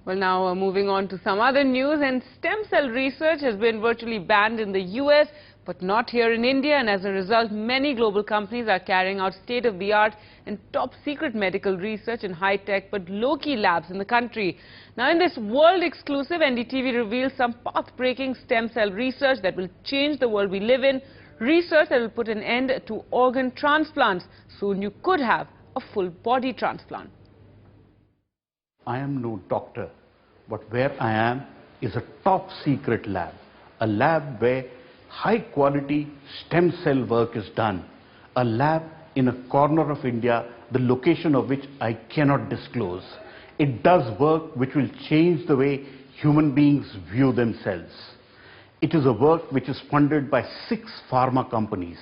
Well, now moving on to some other news, and stem cell research has been virtually banned in the US, but not here in India, and as a result, many global companies are carrying out state-of-the-art and top-secret medical research in high-tech but low-key labs in the country. Now, in this world-exclusive, NDTV reveals some path-breaking stem cell research that will change the world we live in, research that will put an end to organ transplants. Soon you could have a full-body transplant. I am no doctor, but where I am is a top secret lab, a lab where high quality stem cell work is done, a lab in a corner of India, the location of which I cannot disclose. It does work which will change the way human beings view themselves. It is a work which is funded by 6 pharma companies.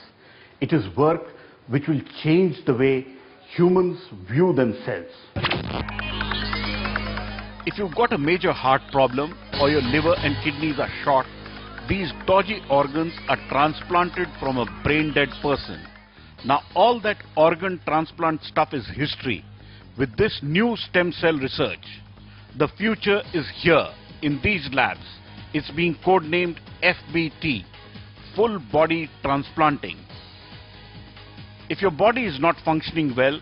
It is work which will change the way humans view themselves. If you've got a major heart problem or your liver and kidneys are short, these dodgy organs are transplanted from a brain-dead person. Now all that organ transplant stuff is history. With this new stem cell research, the future is here in these labs. It's being codenamed FBT, Full Body Transplanting. If your body is not functioning well,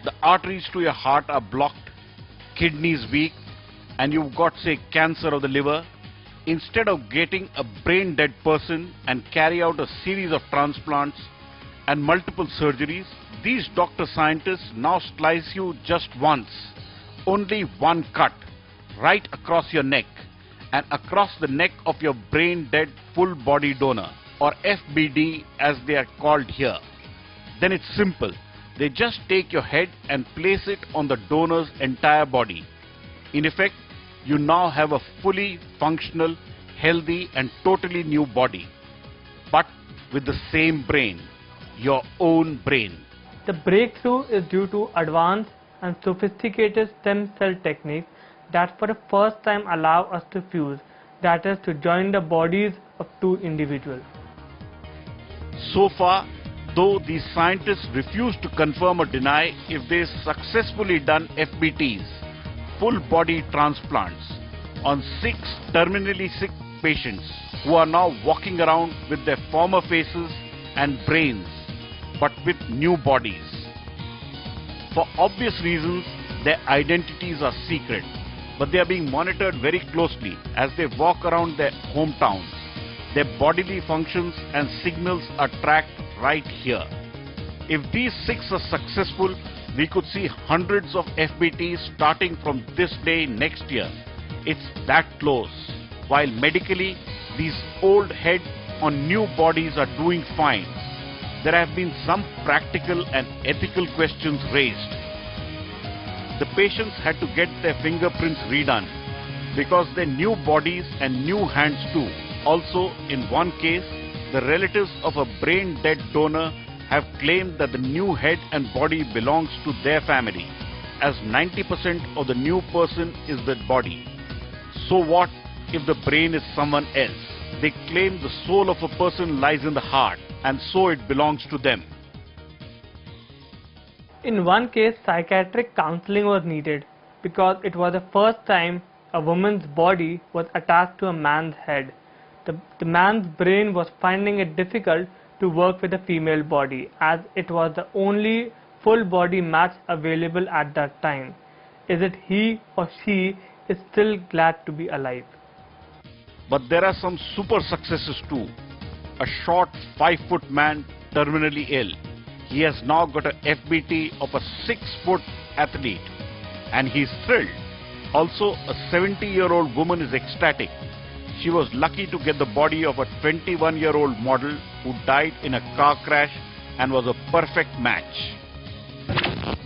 the arteries to your heart are blocked, kidneys weak, and you've got, say, cancer of the liver, instead of getting a brain-dead person and carry out a series of transplants and multiple surgeries, these doctor scientists now slice you just once, only one cut, right across your neck and across the neck of your brain-dead full-body donor, or FBD as they are called here. Then it's simple. They just take your head and place it on the donor's entire body. In effect, you now have a fully functional, healthy and totally new body, but with the same brain, your own brain. The breakthrough is due to advanced and sophisticated stem cell techniques that for the first time allow us to fuse, that is to join the bodies of 2 individuals. So far, though these scientists refuse to confirm or deny if they've successfully done FBTs, full body transplants, on 6 terminally sick patients who are now walking around with their former faces and brains, but with new bodies. For obvious reasons, their identities are secret, but they are being monitored very closely as they walk around their hometowns. Their bodily functions and signals are tracked right here. If these 6 are successful, we could see hundreds of FBTs starting from this day next year. It's that close. While medically, these old head on new bodies are doing fine, there have been some practical and ethical questions raised. The patients had to get their fingerprints redone because their new bodies and new hands too. Also, in one case, the relatives of a brain-dead donor have claimed that the new head and body belongs to their family, as 90% of the new person is the body. So what if the brain is someone else? They claim the soul of a person lies in the heart, and so it belongs to them. In one case, psychiatric counseling was needed because it was the first time a woman's body was attached to a man's head. The man's brain was finding it difficult to work with a female body, as it was the only full body match available at that time. Is it he or she is still glad to be alive? But there are some super successes too. A short 5-foot man terminally ill. He has now got a FBT of a 6-foot athlete, and he's thrilled. Also, a 70-year-old woman is ecstatic. She was lucky to get the body of a 21-year-old model who died in a car crash and was a perfect match.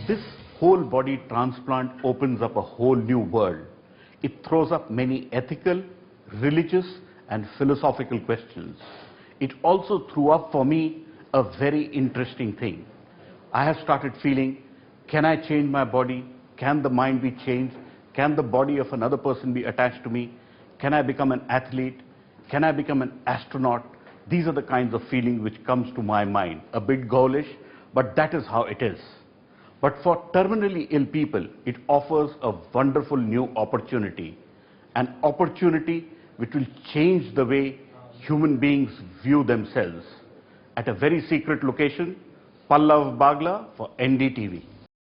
This whole body transplant opens up a whole new world. It throws up many ethical, religious and philosophical questions. It also threw up for me a very interesting thing. I have started feeling, can I change my body? Can the mind be changed? Can the body of another person be attached to me? Can I become an athlete? Can I become an astronaut? These are the kinds of feelings which comes to my mind. A bit ghoulish, but that is how it is. But for terminally ill people, it offers a wonderful new opportunity, an opportunity which will change the way human beings view themselves. At a very secret location, Pallav Bagla for NDTV.